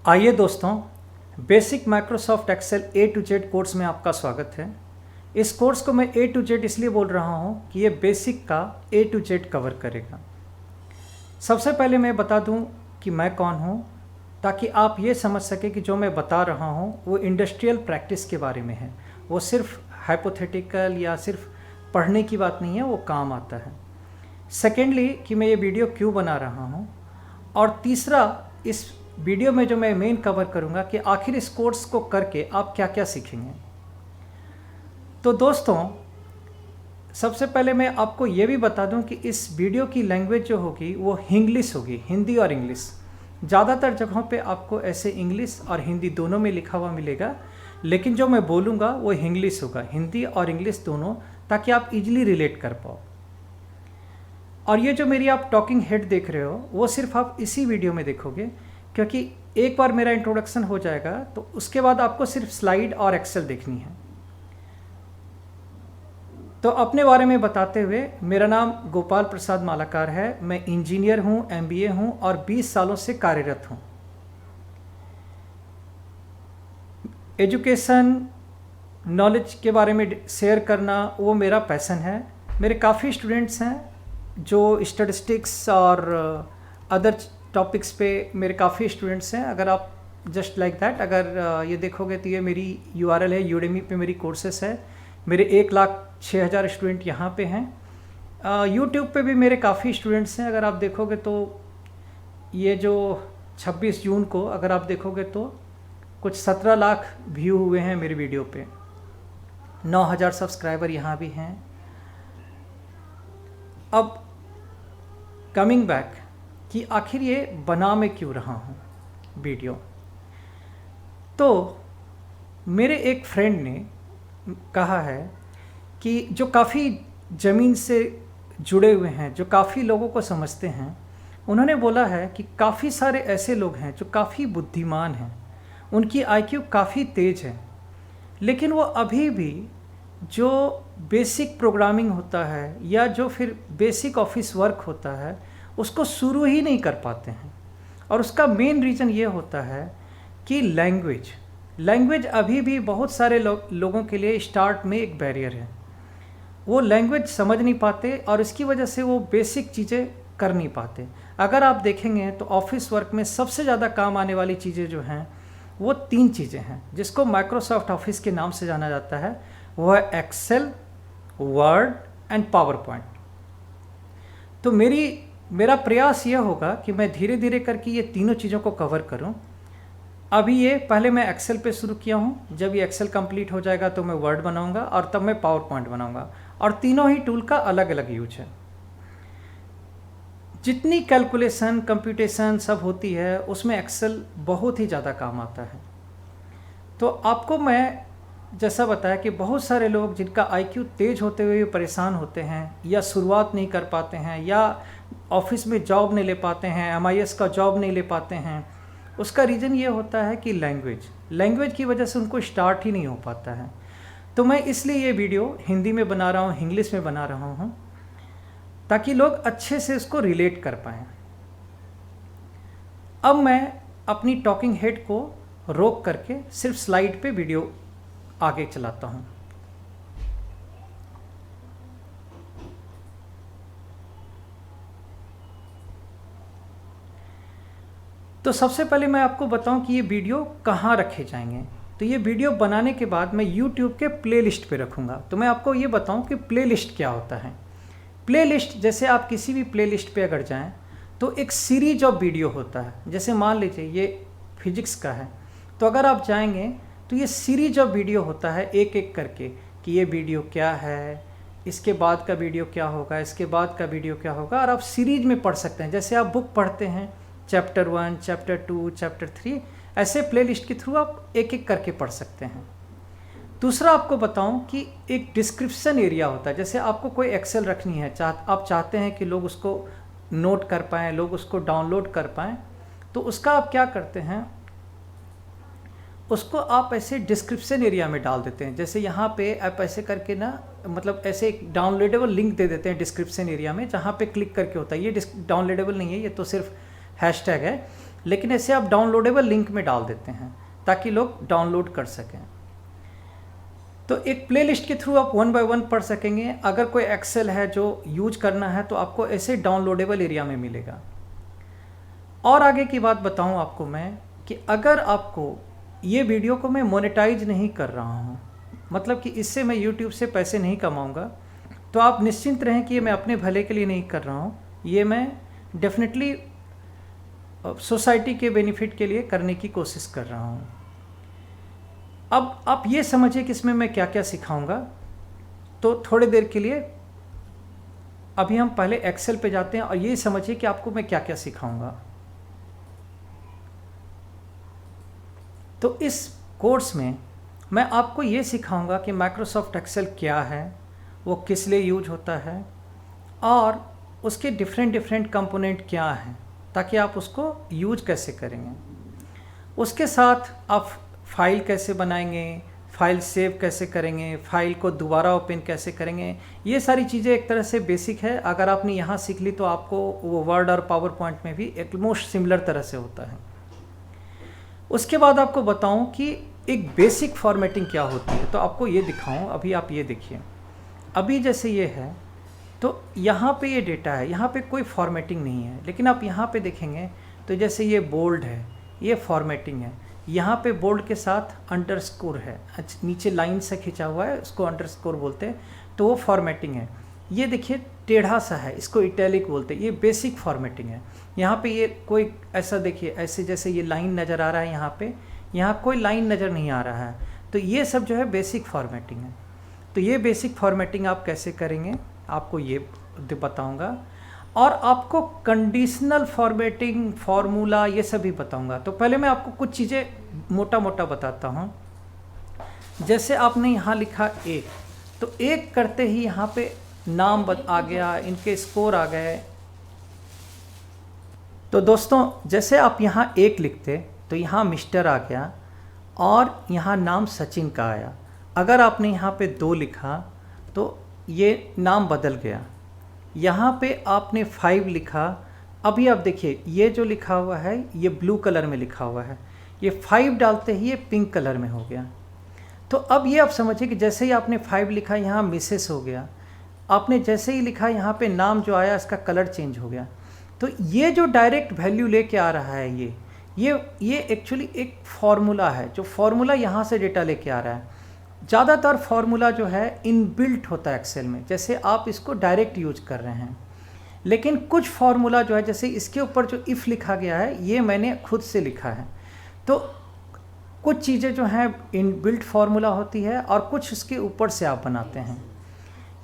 आइए दोस्तों, basic Microsoft Excel A to Z course में आपका स्वागत है। इस कोर्स को मैं ए टू जेड इसलिए बोल रहा हूँ कि ये बेसिक का ए टू जेड कवर करेगा। सबसे पहले मैं बता दूँ कि मैं कौन हूँ, ताकि आप ये समझ सकें कि जो मैं बता रहा हूँ वो इंडस्ट्रियल प्रैक्टिस के बारे में है। वो सिर्फ हाइपोथेटिकल या सिर्फ पढ़ने की बात नहीं है, वो काम आता है। सेकेंडली कि मैं ये वीडियो क्यों बना रहा हूँ, और तीसरा इस वीडियो में जो मैं मेन कवर करूँगा कि आखिर इस कोर्स को करके आप क्या क्या सीखेंगे। तो दोस्तों, सबसे पहले मैं आपको ये भी बता दूं कि इस वीडियो की लैंग्वेज जो होगी वो इंग्लिश होगी, हिंदी और इंग्लिश। ज़्यादातर जगहों पे आपको ऐसे इंग्लिश और हिंदी दोनों में लिखा हुआ मिलेगा, लेकिन जो मैं बोलूँगा वो इंग्लिश होगा, हिंदी और इंग्लिश दोनों, ताकि आप इजीली रिलेट कर पाओ। और ये जो मेरी आप टॉकिंग हेड देख रहे हो वो सिर्फ आप इसी वीडियो में देखोगे, क्योंकि एक बार मेरा इंट्रोडक्शन हो जाएगा तो उसके बाद आपको सिर्फ स्लाइड और एक्सेल देखनी है। तो अपने बारे में बताते हुए, मेरा नाम गोपाल प्रसाद मालाकार है। मैं इंजीनियर हूँ, एमबीए हूँ और 20 सालों से कार्यरत हूँ। एजुकेशन नॉलेज के बारे में शेयर करना वो मेरा पैशन है। मेरे काफ़ी स्टूडेंट्स हैं जो स्टैटिस्टिक्स और अदर टॉपिक्स पे मेरे काफ़ी स्टूडेंट्स हैं। अगर आप जस्ट लाइक दैट अगर ये देखोगे तो ये मेरी URL है, यूडेमी पे मेरी कोर्सेस है। मेरे 1,06,000 स्टूडेंट यहाँ पे हैं। यूट्यूब पे भी मेरे काफ़ी स्टूडेंट्स हैं। अगर आप देखोगे तो ये जो 26 जून को अगर आप देखोगे तो कुछ 17 लाख व्यू हुए हैं मेरी वीडियो पे। 9,000 सब्सक्राइबर यहाँ भी हैं। अब कमिंग बैक कि आखिर ये बना मैं क्यों रहा हूँ वीडियो, तो मेरे एक फ्रेंड ने कहा है कि जो काफ़ी ज़मीन से जुड़े हुए हैं, जो काफ़ी लोगों को समझते हैं, उन्होंने बोला है कि काफ़ी सारे ऐसे लोग हैं जो काफ़ी बुद्धिमान हैं, उनकी IQ काफ़ी तेज़ है, लेकिन वो अभी भी जो बेसिक प्रोग्रामिंग होता है या जो फिर बेसिक ऑफिस वर्क होता है उसको शुरू ही नहीं कर पाते हैं। और उसका मेन रीज़न ये होता है कि लैंग्वेज अभी भी बहुत सारे लोगों के लिए स्टार्ट में एक बैरियर है। वो लैंग्वेज समझ नहीं पाते और इसकी वजह से वो बेसिक चीज़ें कर नहीं पाते। अगर आप देखेंगे तो ऑफिस वर्क में सबसे ज़्यादा काम आने वाली चीज़ें जो हैं वो 3 चीज़ें हैं, जिसको माइक्रोसॉफ्ट ऑफिस के नाम से जाना जाता है। वो है Excel, Word and PowerPoint. तो मेरा प्रयास यह होगा कि मैं धीरे धीरे करके ये तीनों चीज़ों को कवर करूं। अभी ये पहले मैं एक्सेल पे शुरू किया हूं, जब ये एक्सेल कंप्लीट हो जाएगा तो मैं वर्ड बनाऊंगा और तब मैं पावर पॉइंट बनाऊंगा। और तीनों ही टूल का अलग अलग यूज है। जितनी कैलकुलेशन, कंप्यूटेशन सब होती है उसमें एक्सेल बहुत ही ज़्यादा काम आता है। तो आपको मैं जैसा बताया कि बहुत सारे लोग जिनका IQ तेज होते हुए परेशान होते हैं या शुरुआत नहीं कर पाते हैं या ऑफिस में जॉब नहीं ले पाते हैं, MIS का जॉब नहीं ले पाते हैं, उसका रीज़न ये होता है कि लैंग्वेज की वजह से उनको स्टार्ट ही नहीं हो पाता है। तो मैं इसलिए ये वीडियो हिंदी में बना रहा हूँ, इंग्लिश में बना रहा हूँ, ताकि लोग अच्छे से इसको रिलेट कर पाएँ। अब मैं अपनी टॉकिंग हेड को रोक करके सिर्फ स्लाइड पे वीडियो आगे चलाता हूँ। तो सबसे पहले मैं आपको बताऊं कि ये वीडियो कहाँ रखे जाएंगे। तो ये वीडियो बनाने के बाद मैं YouTube के प्लेलिस्ट पे रखूँगा। तो मैं आपको ये बताऊं कि प्लेलिस्ट क्या होता है। प्लेलिस्ट, जैसे आप किसी भी प्लेलिस्ट पे अगर जाएं तो एक सीरीज ऑफ वीडियो होता है। जैसे मान लीजिए ये फिजिक्स का है, तो अगर आप जाएंगे तो ये सीरीज ऑफ वीडियो होता है एक एक करके कि ये वीडियो क्या है, इसके बाद का वीडियो क्या होगा, इसके बाद का वीडियो क्या होगा, और आप सीरीज में पढ़ सकते हैं। जैसे आप बुक पढ़ते हैं चैप्टर 1, चैप्टर 2, चैप्टर 3, ऐसे प्लेलिस्ट के थ्रू आप एक एक करके पढ़ सकते हैं। दूसरा आपको बताऊं कि एक डिस्क्रिप्शन एरिया होता है। जैसे आपको कोई एक्सेल रखनी है, आप चाहते हैं कि लोग उसको नोट कर पाएँ, लोग उसको डाउनलोड कर पाएँ, तो उसका आप क्या करते हैं, उसको आप ऐसे डिस्क्रिप्शन एरिया में डाल देते हैं। जैसे यहाँ पे आप ऐसे करके ना, मतलब ऐसे एक डाउनलोडेबल लिंक दे देते हैं डिस्क्रिप्शन एरिया में, जहाँ पे क्लिक करके होता है। ये डाउनलोडेबल नहीं है, ये तो सिर्फ हैशटैग है। लेकिन ऐसे आप डाउनलोडेबल लिंक में डाल देते हैं ताकि लोग डाउनलोड कर सकें। तो एक प्लेलिस्ट के थ्रू आप 1 बाय 1 पढ़ सकेंगे। अगर कोई एक्सेल है जो यूज करना है तो आपको ऐसे डाउनलोडेबल एरिया में मिलेगा। और आगे की बात बताऊं आपको मैं कि अगर आपको ये वीडियो को मैं मोनेटाइज नहीं कर रहा हूं, मतलब कि इससे मैं यूट्यूब से पैसे नहीं कमाऊंगा, तो आप निश्चिंत रहें कि ये मैं अपने भले के लिए नहीं कर रहा हूं, ये मैं डेफिनेटली सोसाइटी के बेनिफिट के लिए करने की कोशिश कर रहा हूं। अब आप ये समझिए कि इसमें मैं क्या क्या सिखाऊंगा। तो थोड़ी देर के लिए अभी हम पहले एक्सेल पे जाते हैं और ये समझिए कि आपको मैं क्या क्या सिखाऊंगा। तो इस कोर्स में मैं आपको ये सिखाऊंगा कि माइक्रोसॉफ्ट एक्सेल क्या है, वो किस लिए यूज होता है और उसके डिफरेंट कंपोनेंट क्या हैं, ताकि आप उसको यूज कैसे करेंगे। उसके साथ आप फाइल कैसे बनाएंगे, फाइल सेव कैसे करेंगे, फाइल को दोबारा ओपन कैसे करेंगे, ये सारी चीज़ें एक तरह से बेसिक है। अगर आपने यहाँ सीख ली तो आपको वो वर्ड और पावर पॉइंट में भी ऑलमोस्ट सिमिलर तरह से होता है। उसके बाद आपको बताऊं कि एक बेसिक फॉर्मेटिंग क्या होती है, तो आपको ये दिखाऊं। अभी आप ये देखिए, अभी जैसे ये है तो यहाँ पे ये डेटा है, यहाँ पे कोई फॉर्मेटिंग नहीं है, लेकिन आप यहाँ पे देखेंगे तो जैसे ये बोल्ड है, ये फॉर्मेटिंग है। यहाँ पे बोल्ड के साथ अंडरस्कोर है, नीचे लाइन से खिंचा हुआ है, उसको अंडरस्कोर बोलते हैं, तो वो फॉर्मेटिंग है। ये देखिए टेढ़ा सा है, इसको इटैलिक बोलते हैं, ये बेसिक फॉर्मेटिंग है। यहाँ पे ये कोई ऐसा देखिए, ऐसे जैसे ये लाइन नज़र आ रहा है, यहाँ कोई लाइन नज़र नहीं आ रहा है, तो ये सब जो है बेसिक फॉर्मेटिंग है। तो ये बेसिक फॉर्मेटिंग आप कैसे करेंगे आपको ये बताऊंगा, और आपको कंडीशनल फॉर्मेटिंग फार्मूला ये सब भी बताऊंगा। तो पहले मैं आपको कुछ चीज़ें मोटा मोटा बताता हूँ। जैसे आपने यहाँ लिखा एक, तो एक करते ही यहाँ पे नाम आ गया, इनके स्कोर आ गए। तो दोस्तों जैसे आप यहाँ एक लिखते तो यहाँ मिस्टर आ गया और यहाँ नाम सचिन का आया। अगर आपने यहाँ पे 2 लिखा तो ये नाम बदल गया। यहाँ पे आपने 5 लिखा, अभी आप देखिए ये जो लिखा हुआ है ये ब्लू कलर में लिखा हुआ है, ये 5 डालते ही ये पिंक कलर में हो गया। तो अब ये आप समझिए कि जैसे ही आपने 5 लिखा यहाँ मिसेस हो गया, आपने जैसे ही लिखा यहाँ पे नाम जो आया इसका कलर चेंज हो गया। तो ये जो डायरेक्ट वैल्यू लेके आ रहा है ये एक्चुअली एक फार्मूला है, जो फार्मूला यहाँ से डेटा लेके आ रहा है। ज़्यादातर फार्मूला जो है इनबिल्ट होता है एक्सेल में, जैसे आप इसको डायरेक्ट यूज कर रहे हैं। लेकिन कुछ फार्मूला जो है, जैसे इसके ऊपर जो इफ़ लिखा गया है ये मैंने खुद से लिखा है। तो कुछ चीज़ें जो हैं इनबिल्ट फार्मूला होती है और कुछ उसके ऊपर से आप बनाते हैं।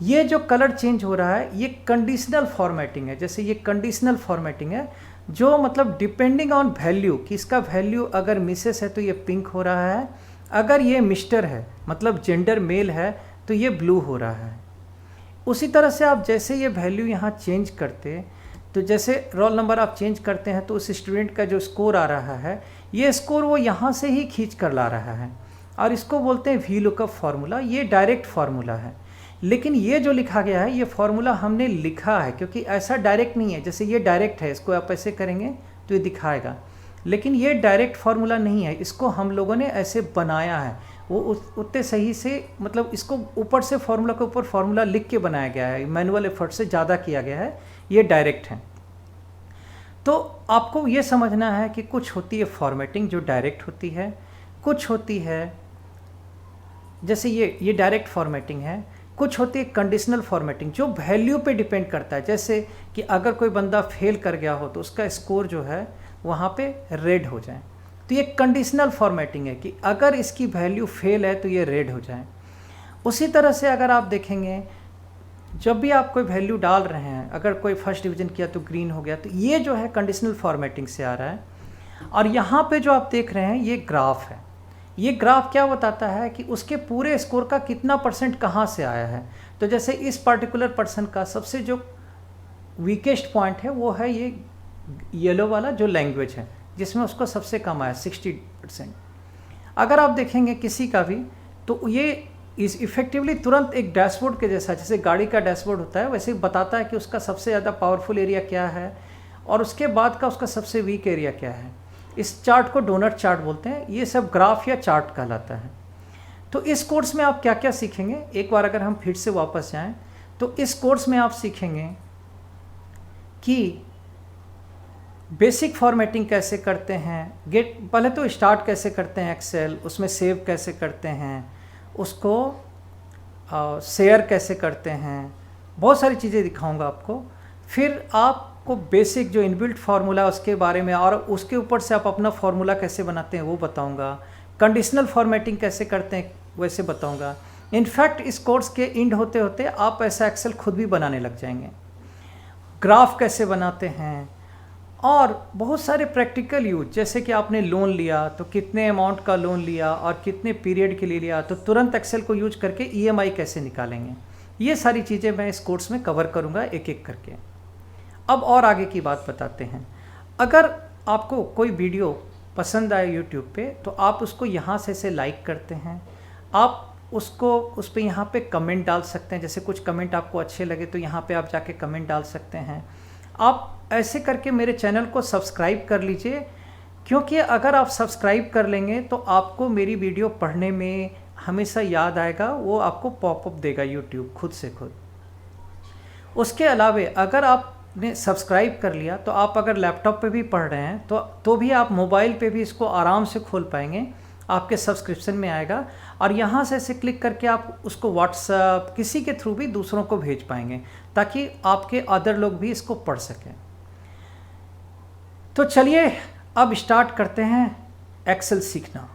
ये जो कलर चेंज हो रहा है ये कंडीशनल फॉर्मेटिंग है। जैसे ये कंडीशनल फॉर्मेटिंग है, जो मतलब डिपेंडिंग ऑन वैल्यू, कि इसका वैल्यू अगर मिसेस है तो ये पिंक हो रहा है, अगर ये मिस्टर है मतलब जेंडर मेल है तो ये ब्लू हो रहा है। उसी तरह से आप जैसे ये वैल्यू यहाँ चेंज करते, तो जैसे रोल नंबर आप चेंज करते हैं तो उस स्टूडेंट का जो स्कोर आ रहा है, ये स्कोर वो यहाँ से ही खींच कर ला रहा है, और इसको बोलते हैं वी लुकअप फार्मूला। ये डायरेक्ट फार्मूला है। लेकिन ये जो लिखा गया है ये फार्मूला हमने लिखा है, क्योंकि ऐसा डायरेक्ट नहीं है। जैसे ये डायरेक्ट है, इसको आप ऐसे करेंगे तो ये दिखाएगा, लेकिन ये डायरेक्ट फार्मूला नहीं है, इसको हम लोगों ने ऐसे बनाया है। वो उतने सही से, मतलब इसको ऊपर से फार्मूला के ऊपर फार्मूला लिख के बनाया गया है, मैनुअल एफर्ट से ज़्यादा किया गया है, ये डायरेक्ट है। तो आपको ये समझना है कि कुछ होती है फॉर्मेटिंग जो डायरेक्ट होती है, कुछ होती है जैसे ये डायरेक्ट फॉर्मेटिंग है, कुछ होती है कंडीशनल फॉर्मेटिंग जो वैल्यू पे डिपेंड करता है। जैसे कि अगर कोई बंदा फेल कर गया हो तो उसका स्कोर जो है वहाँ पे रेड हो जाए, तो ये कंडीशनल फॉर्मेटिंग है कि अगर इसकी वैल्यू फेल है तो ये रेड हो जाए। उसी तरह से अगर आप देखेंगे, जब भी आप कोई वैल्यू डाल रहे हैं, अगर कोई फर्स्ट डिवीजन किया तो ग्रीन हो गया, तो ये जो है कंडीशनल फॉर्मेटिंग से आ रहा है। और यहाँ पे जो आप देख रहे हैं ये ग्राफ है। ये ग्राफ क्या बताता है कि उसके पूरे स्कोर का कितना % कहाँ से आया है। तो जैसे इस पर्टिकुलर पर्सन का सबसे जो वीकेस्ट पॉइंट है वो है ये येलो वाला जो लैंग्वेज है, जिसमें उसको सबसे कम आया 60%। अगर आप देखेंगे किसी का भी, तो ये इस इफेक्टिवली तुरंत एक डैशबोर्ड के जैसा, जैसे गाड़ी का डैशबोर्ड होता है वैसे बताता है कि उसका सबसे ज़्यादा पावरफुल एरिया क्या है और उसके बाद का उसका सबसे वीक एरिया क्या है। इस चार्ट को डोनट चार्ट बोलते हैं। ये सब ग्राफ या चार्ट कहलाता है। तो इस कोर्स में आप क्या क्या सीखेंगे, एक बार अगर हम फिर से वापस जाएं तो इस कोर्स में आप सीखेंगे कि बेसिक फॉर्मेटिंग कैसे करते हैं, पहले तो स्टार्ट कैसे करते हैं एक्सेल, उसमें सेव कैसे करते हैं, उसको शेयर कैसे करते हैं, बहुत सारी चीज़ें दिखाऊंगा आपको। फिर आपको बेसिक जो इनबिल्ट फार्मूला उसके बारे में, और उसके ऊपर से आप अपना फार्मूला कैसे बनाते हैं वो बताऊंगा। कंडीशनल फॉर्मेटिंग कैसे करते हैं वैसे बताऊंगा। इनफैक्ट इस कोर्स के एंड होते होते आप ऐसा एक्सेल खुद भी बनाने लग जाएंगे। ग्राफ कैसे बनाते हैं, और बहुत सारे प्रैक्टिकल यूज, जैसे कि आपने लोन लिया तो कितने अमाउंट का लोन लिया और कितने पीरियड के लिए लिया, तो तुरंत एक्सेल को यूज करके ईएमआई कैसे निकालेंगे, ये सारी चीज़ें मैं इस कोर्स में कवर करूँगा एक एक करके। अब और आगे की बात बताते हैं। अगर आपको कोई वीडियो पसंद आए यूट्यूब पे तो आप उसको यहाँ से लाइक करते हैं, आप उसको उस पर यहाँ पे कमेंट डाल सकते हैं। जैसे कुछ कमेंट आपको अच्छे लगे तो यहाँ पे आप जाके कमेंट डाल सकते हैं। आप ऐसे करके मेरे चैनल को सब्सक्राइब कर लीजिए, क्योंकि अगर आप सब्सक्राइब कर लेंगे तो आपको मेरी वीडियो पढ़ने में हमेशा याद आएगा, वो आपको पॉपअप देगा यूट्यूब खुद से खुद। उसके अलावा अगर आपने सब्सक्राइब कर लिया तो आप अगर लैपटॉप पे भी पढ़ रहे हैं तो भी आप मोबाइल पे भी इसको आराम से खोल पाएंगे, आपके सब्सक्रिप्शन में आएगा, और यहाँ से ऐसे क्लिक करके आप उसको व्हाट्सएप किसी के थ्रू भी दूसरों को भेज पाएंगे, ताकि आपके अदर लोग भी इसको पढ़ सकें। तो चलिए अब स्टार्ट करते हैं एक्सेल सीखना।